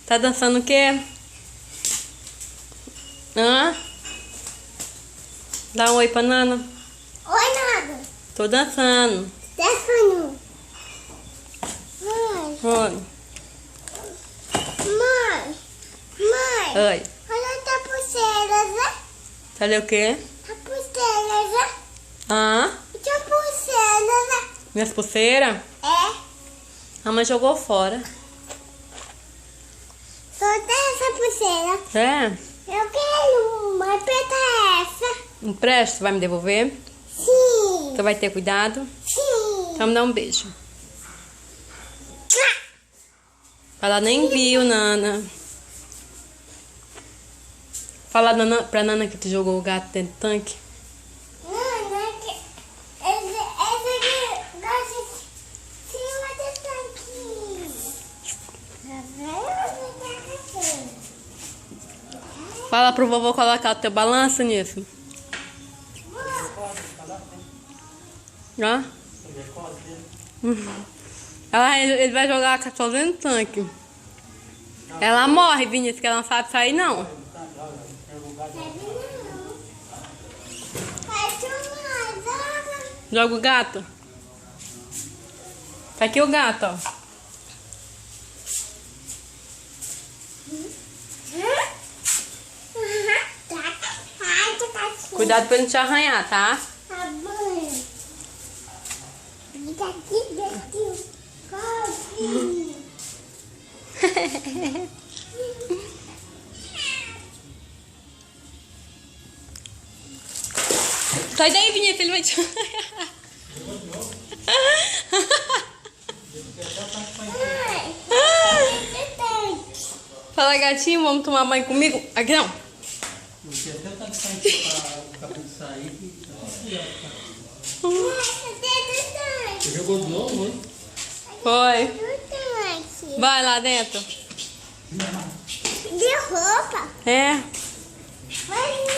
Tá dançando o quê? Hã? Dá um oi pra Nana. Oi, nada. Tô dançando. Dançando. Mãe. Oi. Mãe. Mãe. Oi. Olha a pulseira, né? Tá ali o quê? A pulseira, né? Hã? A pulseira, né? Minhas pulseiras? É. A mãe jogou fora. Solta essa pulseira. É? Eu quero uma. Aperta essa. Empresta? Vai me devolver? Sim. Você vai ter cuidado? Sim. Então me dá um beijo. Ela nem viu, Nana. Fala pra Nana que tu jogou o gato dentro do tanque. Não, é que esse aqui gosta de cima do tanquinho. Tá vendo? Fala pro vovô colocar o teu balanço nisso. Ó. Ele vai jogar a cachorra dentro do tanque. Ela morre, Vinícius, que ela não sabe sair, não. Joga o gato. Tá aqui o gato, ó. Cuidado pra ele não te arranhar, tá? Tá bom. Fica aqui dentro. Corre. Sai daí, Vinícius, ele vai te arranhar. Fala, gatinho, vamos tomar banho comigo? Aqui não. Você jogou de novo, né? Foi. Vai lá dentro. De roupa. É. Vai